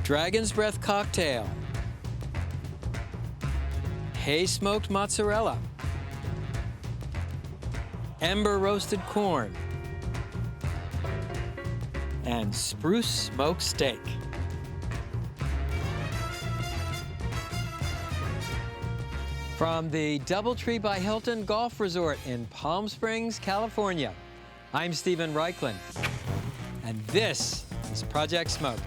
Dragon's Breath Cocktail, Hay Smoked Mozzarella, Ember Roasted Corn, and Spruce-Smoked Steak. From the DoubleTree by Hilton Golf Resort in Palm Springs, California, I'm Stephen Raichlen, and this is Project Smoke.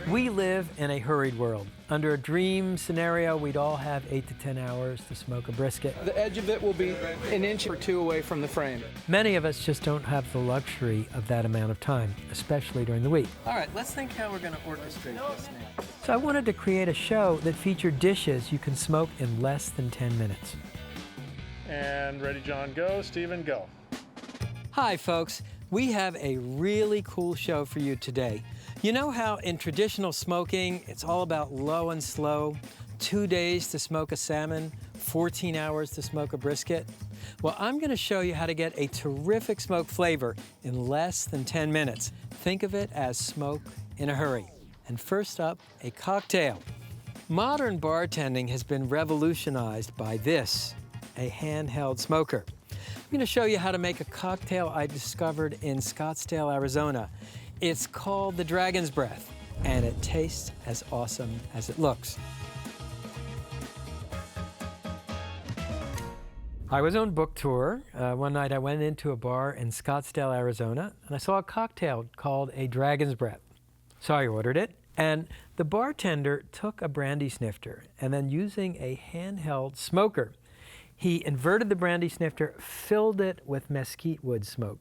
We live in a hurried world. Under a dream scenario, we'd all have 8 to 10 hours to smoke a brisket. The edge of it will be an inch or two away from the frame. Many of us just don't have the luxury of that amount of time, especially during the week. All right, let's think how we're going to orchestrate this now. So I wanted to create a show that featured dishes you can smoke in less than 10 minutes. And ready, John, go. Stephen, go. Hi, folks. We have a really cool show for you today. You know how in traditional smoking, it's all about low and slow, 2 days to smoke a salmon, 14 hours to smoke a brisket? Well, I'm going to show you how to get a terrific smoke flavor in less than 10 minutes. Think of it as smoke in a hurry. And first up, a cocktail. Modern bartending has been revolutionized by this, a handheld smoker. I'm going to show you how to make a cocktail I discovered in Scottsdale, Arizona. It's called the Dragon's Breath, and it tastes as awesome as it looks. I was on book tour. One night I went into a bar in Scottsdale, Arizona, and I saw a cocktail called a Dragon's Breath. So I ordered it, and the bartender took a brandy snifter, and then using a handheld smoker, he inverted the brandy snifter, filled it with mesquite wood smoke,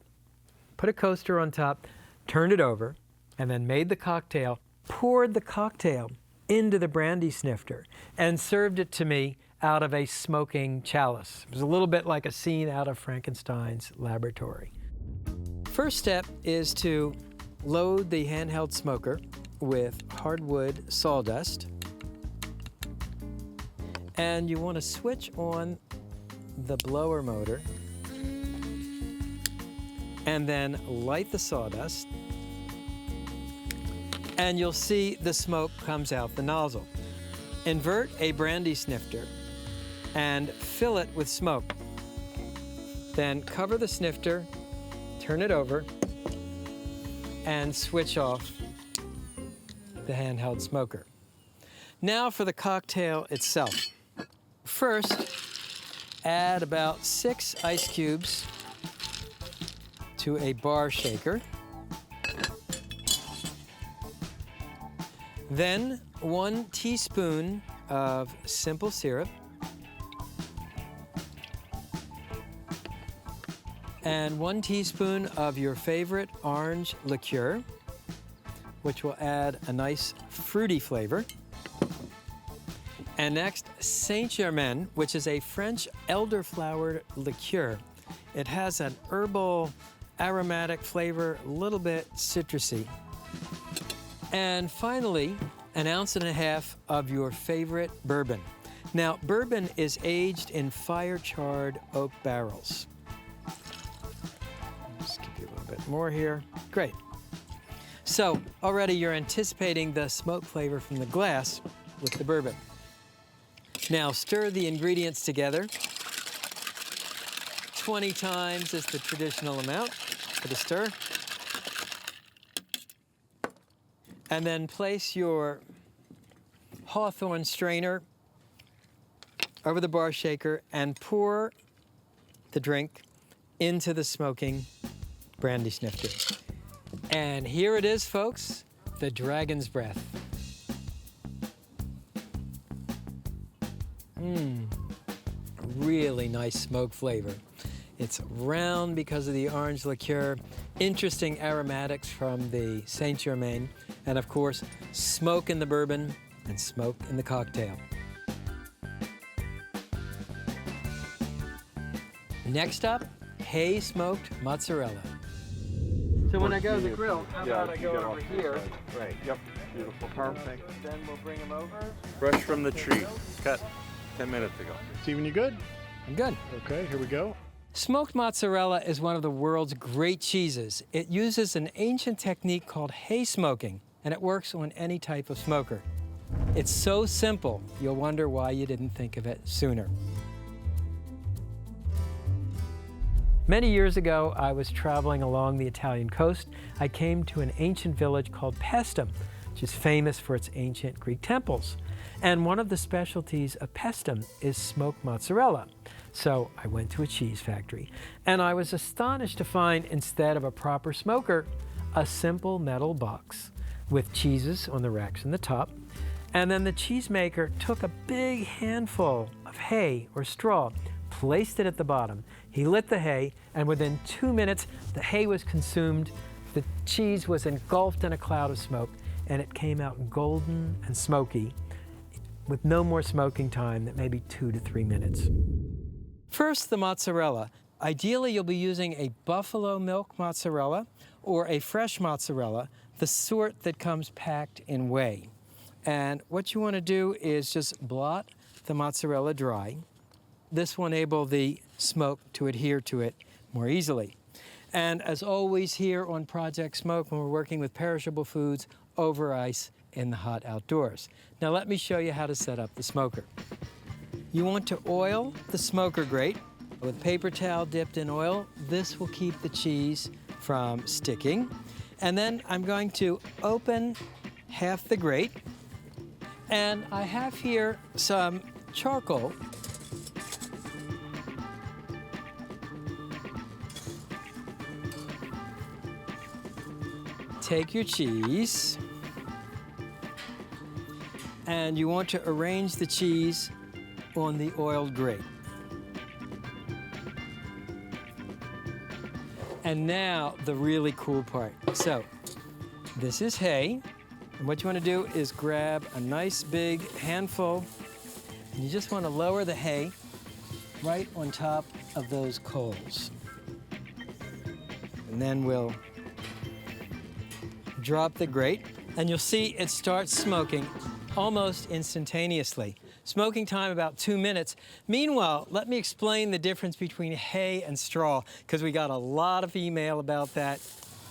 put a coaster on top, turned it over, and then made the cocktail, poured the cocktail into the brandy snifter, and served it to me out of a smoking chalice. It was a little bit like a scene out of Frankenstein's laboratory. First step is to load the handheld smoker with hardwood sawdust. And you want to switch on the blower motor and then light the sawdust, and you'll see the smoke comes out the nozzle. Invert a brandy snifter and fill it with smoke. Then cover the snifter, turn it over, and switch off the handheld smoker. Now for the cocktail itself. First, add about 6 ice cubes to a bar shaker. Then 1 teaspoon of simple syrup and 1 teaspoon of your favorite orange liqueur, which will add a nice fruity flavor. And next, Saint-Germain, which is a French elderflower liqueur. It has an herbal, aromatic flavor, a little bit citrusy. And finally, 1.5 ounces of your favorite bourbon. Now, bourbon is aged in fire-charred oak barrels. Just give you a little bit more here. Great. So, already you're anticipating the smoke flavor from the glass with the bourbon. Now stir the ingredients together. 20 times is the traditional amount for the stir. And then place your Hawthorne strainer over the bar shaker and pour the drink into the smoking brandy snifter. And here it is, folks, the Dragon's Breath. Really nice smoke flavor. It's round because of the orange liqueur, interesting aromatics from the Saint-Germain, and of course, smoke in the bourbon and smoke in the cocktail. Next up, hay-smoked mozzarella. So when I go to the grill, how about I go over here? Right. Yep. Beautiful. Perfect. Then we'll bring them over. Fresh from the tree, cut 10 minutes ago. Steven, you good? I'm good. Okay, here we go. Smoked mozzarella is one of the world's great cheeses. It uses an ancient technique called hay smoking, and it works on any type of smoker. It's so simple, you'll wonder why you didn't think of it sooner. Many years ago, I was traveling along the Italian coast. I came to an ancient village called Paestum, which is famous for its ancient Greek temples. And one of the specialties of Paestum is smoked mozzarella. So I went to a cheese factory, and I was astonished to find, instead of a proper smoker, a simple metal box with cheeses on the racks in the top. And then the cheesemaker took a big handful of hay or straw, placed it at the bottom. He lit the hay, and within 2 minutes, the hay was consumed, the cheese was engulfed in a cloud of smoke, and it came out golden and smoky, with no more smoking time than maybe 2 to 3 minutes. First, the mozzarella. Ideally, you'll be using a buffalo milk mozzarella or a fresh mozzarella, the sort that comes packed in whey. And what you want to do is just blot the mozzarella dry. This will enable the smoke to adhere to it more easily. And as always here on Project Smoke, when we're working with perishable foods over ice in the hot outdoors. Now let me show you how to set up the smoker. You want to oil the smoker grate with paper towel dipped in oil. This will keep the cheese from sticking. And then I'm going to open half the grate. And I have here some charcoal. Take your cheese, and you want to arrange the cheese on the oiled grate. And now the really cool part. So this is hay, and what you want to do is grab a nice big handful, and you just want to lower the hay right on top of those coals. And then we'll drop the grate, and you'll see it starts smoking almost instantaneously. Smoking time about 2 minutes. Meanwhile, let me explain the difference between hay and straw, because we got a lot of email about that.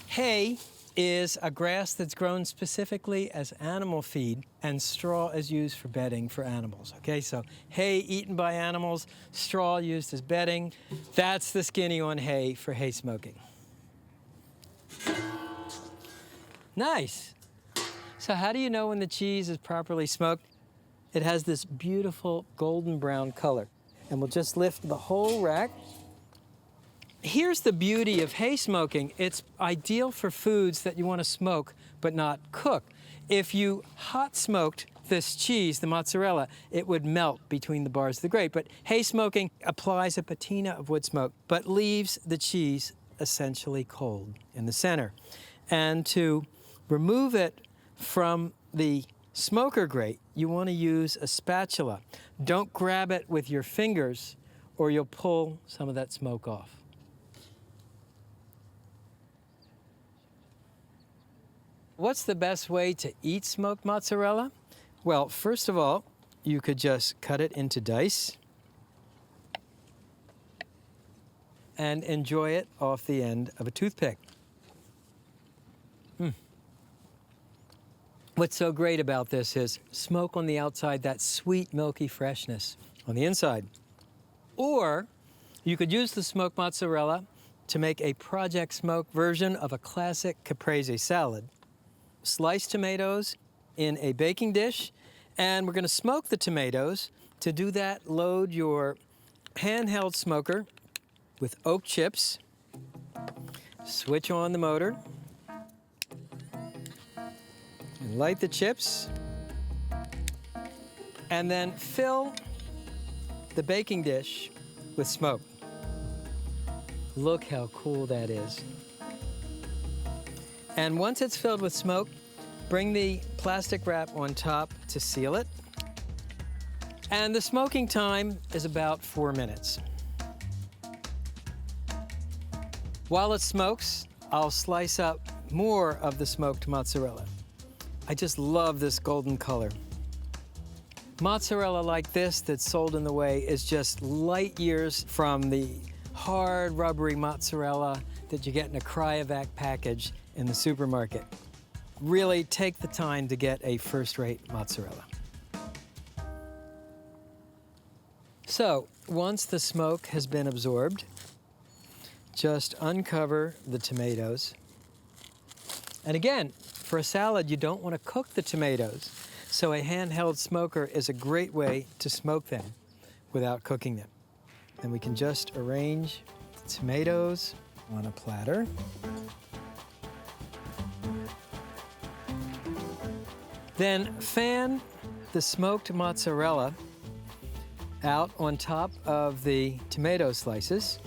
Hay is a grass that's grown specifically as animal feed, and straw is used for bedding for animals. Okay, so hay eaten by animals, straw used as bedding. That's the skinny on hay for hay smoking. Nice. So how do you know when the cheese is properly smoked? It has this beautiful golden brown color. And we'll just lift the whole rack. Here's the beauty of hay smoking. It's ideal for foods that you want to smoke but not cook. If you hot smoked this cheese, the mozzarella, it would melt between the bars of the grate. But hay smoking applies a patina of wood smoke but leaves the cheese essentially cold in the center. And to remove it from the smoker grate, you want to use a spatula. Don't grab it with your fingers or you'll pull some of that smoke off. What's the best way to eat smoked mozzarella? Well, first of all, you could just cut it into dice and enjoy it off the end of a toothpick. What's so great about this is smoke on the outside, that sweet, milky freshness on the inside. Or you could use the smoked mozzarella to make a Project Smoke version of a classic caprese salad. Slice tomatoes in a baking dish, and we're going to smoke the tomatoes. To do that, load your handheld smoker with oak chips, switch on the motor, and light the chips, and then fill the baking dish with smoke. Look how cool that is. And once it's filled with smoke, bring the plastic wrap on top to seal it. And the smoking time is about 4 minutes. While it smokes, I'll slice up more of the smoked mozzarella. I just love this golden color. Mozzarella like this that's sold in the way is just light years from the hard, rubbery mozzarella that you get in a cryovac package in the supermarket. Really take the time to get a first-rate mozzarella. So, once the smoke has been absorbed, just uncover the tomatoes. And again, for a salad, you don't want to cook the tomatoes, so a handheld smoker is a great way to smoke them without cooking them. And we can just arrange the tomatoes on a platter. Then fan the smoked mozzarella out on top of the tomato slices.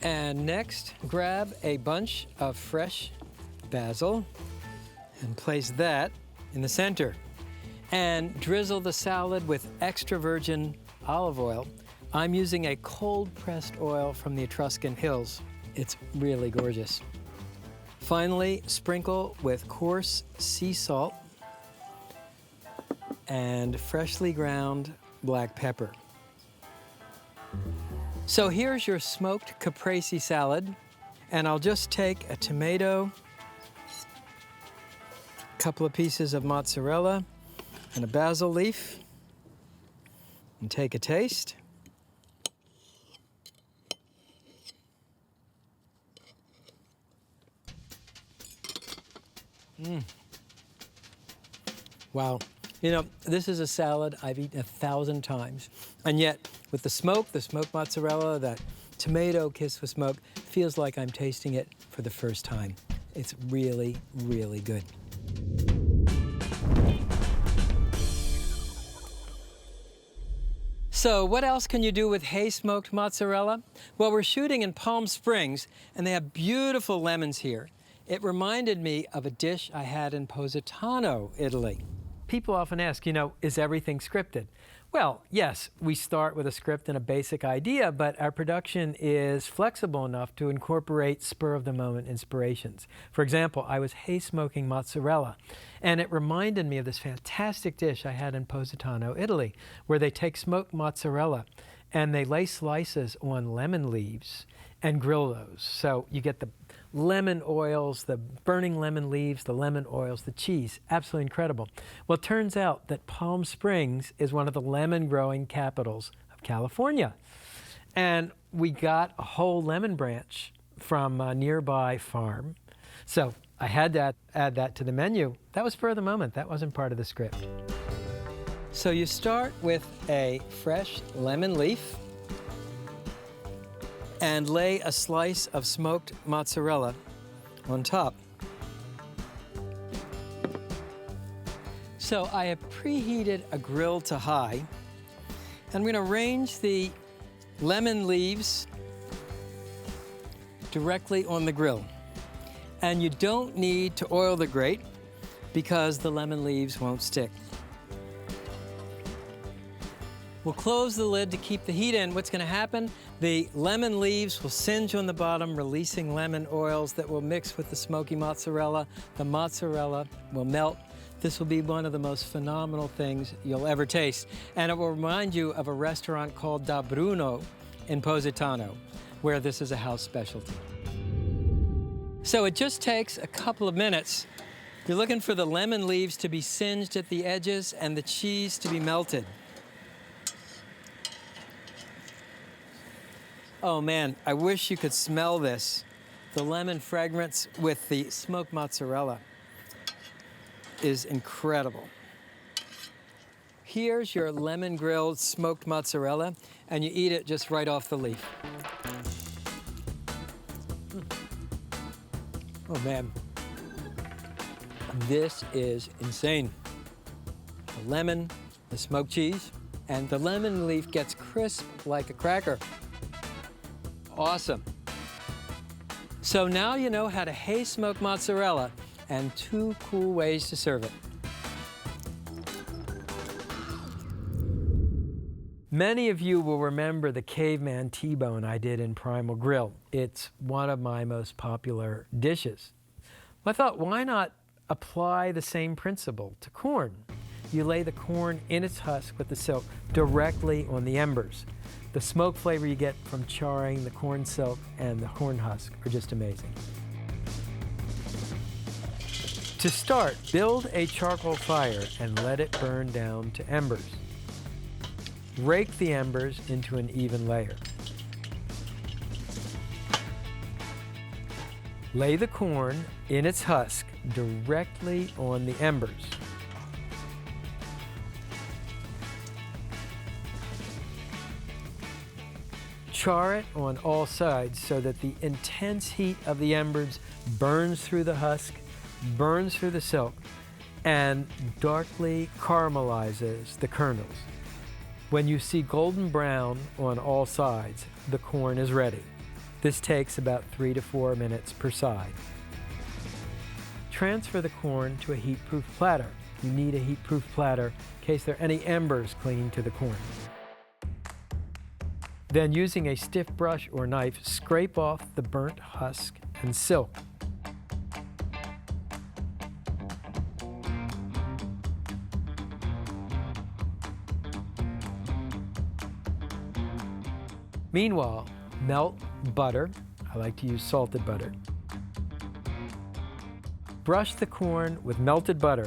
And next, grab a bunch of fresh basil and place that in the center. And drizzle the salad with extra virgin olive oil. I'm using a cold-pressed oil from the Etruscan hills. It's really gorgeous. Finally, sprinkle with coarse sea salt and freshly ground black pepper. So here's your smoked caprese salad, and I'll just take a tomato, a couple of pieces of mozzarella, and a basil leaf, and take a taste. Wow. You know, this is a salad I've eaten 1,000 times. And yet, with the smoked mozzarella, that tomato kissed with smoke, feels like I'm tasting it for the first time. It's really, really good. So what else can you do with hay-smoked mozzarella? Well, we're shooting in Palm Springs, and they have beautiful lemons here. It reminded me of a dish I had in Positano, Italy. People often ask, you know, is everything scripted? Well, yes, we start with a script and a basic idea, but our production is flexible enough to incorporate spur-of-the-moment inspirations. For example, I was hay-smoking mozzarella, and it reminded me of this fantastic dish I had in Positano, Italy, where they take smoked mozzarella and they lay slices on lemon leaves and grill those. So you get the lemon oils, the burning lemon leaves, the lemon oils, the cheese. Absolutely incredible. Well, it turns out that Palm Springs is one of the lemon growing capitals of California. And we got a whole lemon branch from a nearby farm. So I had to add that to the menu. That was for the moment. That wasn't part of the script. So you start with a fresh lemon leaf and lay a slice of smoked mozzarella on top. So I have preheated a grill to high. I'm going to arrange the lemon leaves directly on the grill. And you don't need to oil the grate because the lemon leaves won't stick. We'll close the lid to keep the heat in. What's going to happen? The lemon leaves will singe on the bottom, releasing lemon oils that will mix with the smoky mozzarella. The mozzarella will melt. This will be one of the most phenomenal things you'll ever taste. And it will remind you of a restaurant called Da Bruno in Positano, where this is a house specialty. So it just takes a couple of minutes. You're looking for the lemon leaves to be singed at the edges and the cheese to be melted. Oh man, I wish you could smell this. The lemon fragrance with the smoked mozzarella is incredible. Here's your lemon grilled smoked mozzarella, and you eat it just right off the leaf. Oh man, this is insane. The lemon, the smoked cheese, and the lemon leaf gets crisp like a cracker. Awesome. So now you know how to hay-smoke mozzarella and 2 cool ways to serve it. Many of you will remember the caveman T-bone I did in Primal Grill. It's one of my most popular dishes. I thought, why not apply the same principle to corn? You lay the corn in its husk with the silk directly on the embers. The smoke flavor you get from charring the corn silk and the corn husk are just amazing. To start, build a charcoal fire and let it burn down to embers. Rake the embers into an even layer. Lay the corn in its husk directly on the embers. Char it on all sides so that the intense heat of the embers burns through the husk, burns through the silk, and darkly caramelizes the kernels. When you see golden brown on all sides, the corn is ready. This takes about 3 to 4 minutes per side. Transfer the corn to a heat-proof platter. You need a heat-proof platter in case there are any embers clinging to the corn. Then, using a stiff brush or knife, scrape off the burnt husk and silk. Meanwhile, melt butter. I like to use salted butter. Brush the corn with melted butter.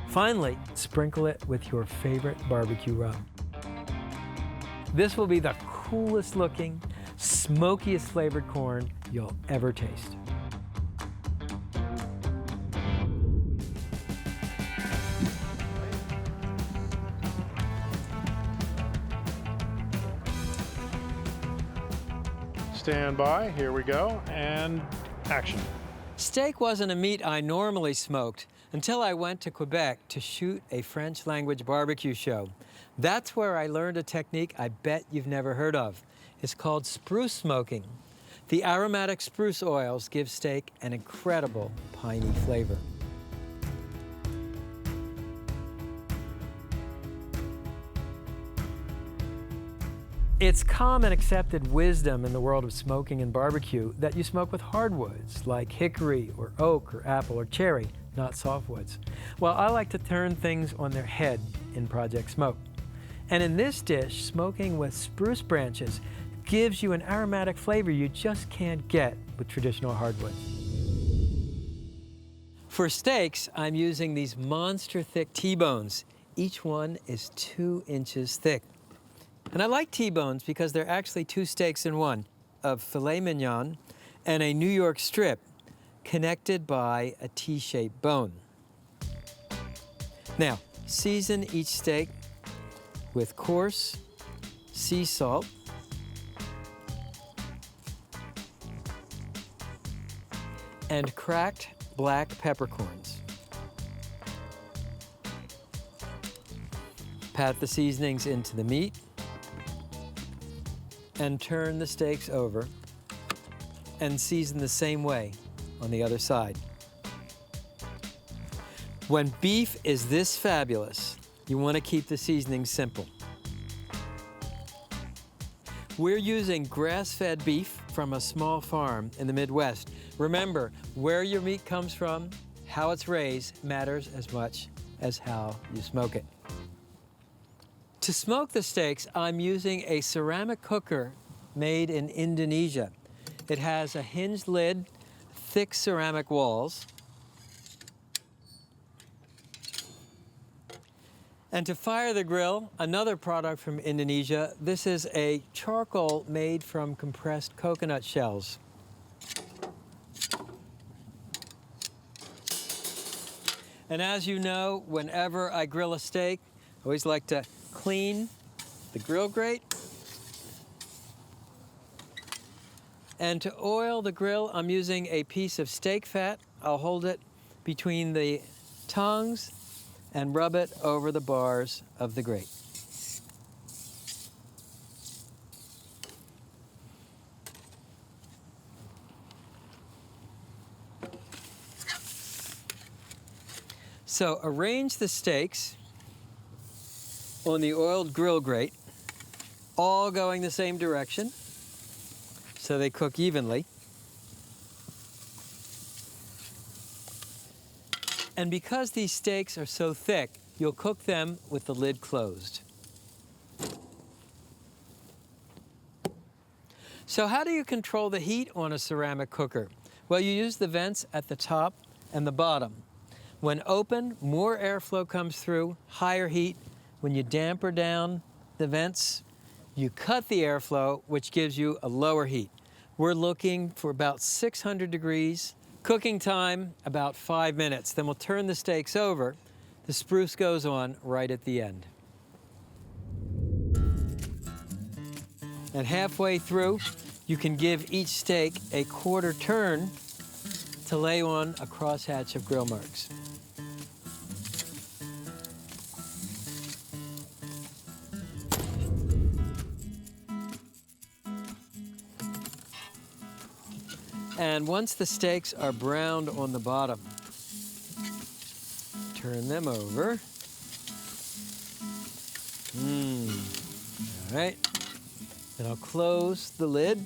Finally, sprinkle it with your favorite barbecue rub. This will be the coolest looking, smokiest flavored corn you'll ever taste. Stand by, here we go, and action. Steak wasn't a meat I normally smoked until I went to Quebec to shoot a French language barbecue show. That's where I learned a technique I bet you've never heard of. It's called spruce smoking. The aromatic spruce oils give steak an incredible piney flavor. It's common accepted wisdom in the world of smoking and barbecue that you smoke with hardwoods like hickory or oak or apple or cherry, not softwoods. Well, I like to turn things on their head in Project Smoke. And in this dish, smoking with spruce branches gives you an aromatic flavor you just can't get with traditional hardwoods. For steaks, I'm using these monster thick T-bones. Each one is 2 inches thick. And I like T-bones because they're actually 2 steaks in one, of filet mignon and a New York strip connected by a T-shaped bone. Now, season each steak with coarse sea salt, and cracked black peppercorns. Pat the seasonings into the meat and turn the steaks over and season the same way on the other side. When beef is this fabulous, you want to keep the seasoning simple. We're using grass-fed beef from a small farm in the Midwest. Remember, where your meat comes from, how it's raised, matters as much as how you smoke it. To smoke the steaks, I'm using a ceramic cooker made in Indonesia. It has a hinged lid, thick ceramic walls. And to fire the grill, another product from Indonesia, this is a charcoal made from compressed coconut shells. And as you know, whenever I grill a steak, I always like to clean the grill grate. And to oil the grill, I'm using a piece of steak fat. I'll hold it between the tongues and rub it over the bars of the grate. So arrange the steaks on the oiled grill grate, all going the same direction, so they cook evenly. And because these steaks are so thick, you'll cook them with the lid closed. So how do you control the heat on a ceramic cooker? Well, you use the vents at the top and the bottom. When open, more airflow comes through, higher heat. When you damper down the vents, you cut the airflow, which gives you a lower heat. We're looking for about 600 degrees. Cooking time, about 5 minutes. Then we'll turn the steaks over. The spruce goes on right at the end. And halfway through, you can give each steak a quarter turn to lay on a crosshatch of grill marks. And once the steaks are browned on the bottom, turn them over. All right. Then I'll close the lid.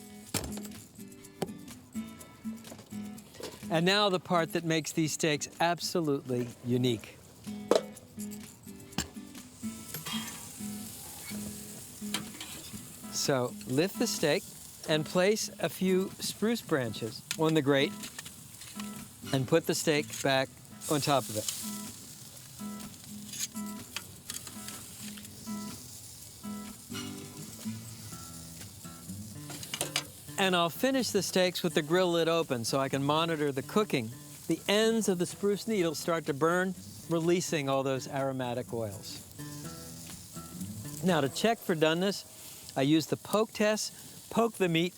And now the part that makes these steaks absolutely unique. So lift the steak and place a few spruce branches on the grate and put the steak back on top of it. And I'll finish the steaks with the grill lid open so I can monitor the cooking. The ends of the spruce needles start to burn, releasing all those aromatic oils. Now to check for doneness, I use the poke test. Poke the meat.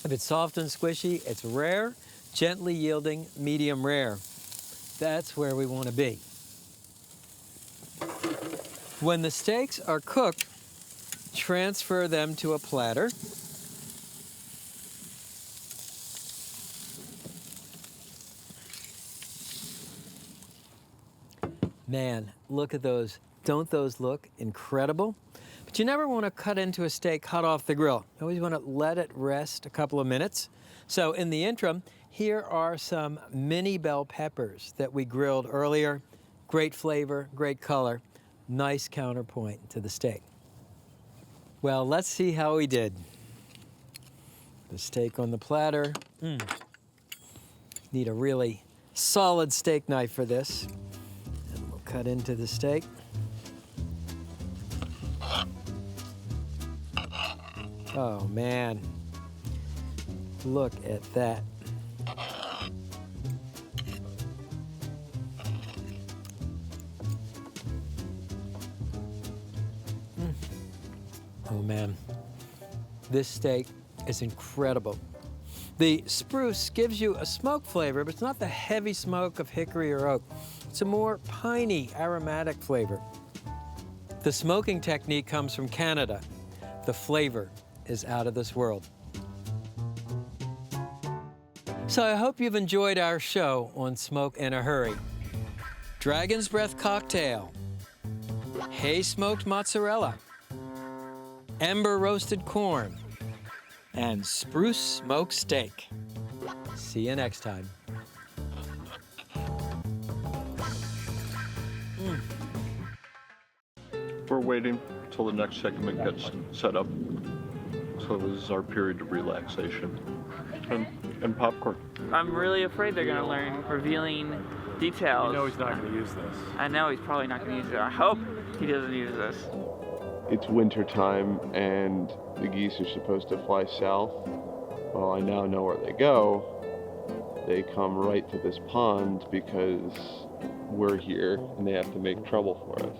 If it's soft and squishy, it's rare, gently yielding, medium rare. That's where we want to be. When the steaks are cooked, transfer them to a platter. Man, look at those. Don't those look incredible? But you never want to cut into a steak hot off the grill. You always want to let it rest a couple of minutes. So in the interim, here are some mini bell peppers that we grilled earlier. Great flavor, great color, nice counterpoint to the steak. Well, let's see how we did. The steak on the platter. Need a really solid steak knife for this. And we'll cut into the steak. Oh man, look at that. Oh man, this steak is incredible. The spruce gives you a smoke flavor, but it's not the heavy smoke of hickory or oak. It's a more piney, aromatic flavor. The smoking technique comes from Canada. The flavor is out of this world. So I hope you've enjoyed our show on Smoke in a Hurry. Dragon's Breath Cocktail, Hay Smoked Mozzarella, Ember Roasted Corn, and Spruce-Smoked Steak. See you next time. We're waiting till the next segment gets set up. So this is our period of relaxation and popcorn. I'm really afraid they're going to learn revealing details. You know he's not going to use this. I know he's probably not going to use it. I hope he doesn't use this. It's winter time and the geese are supposed to fly south. Well, I now know where they go. They come right to this pond because we're here and they have to make trouble for us.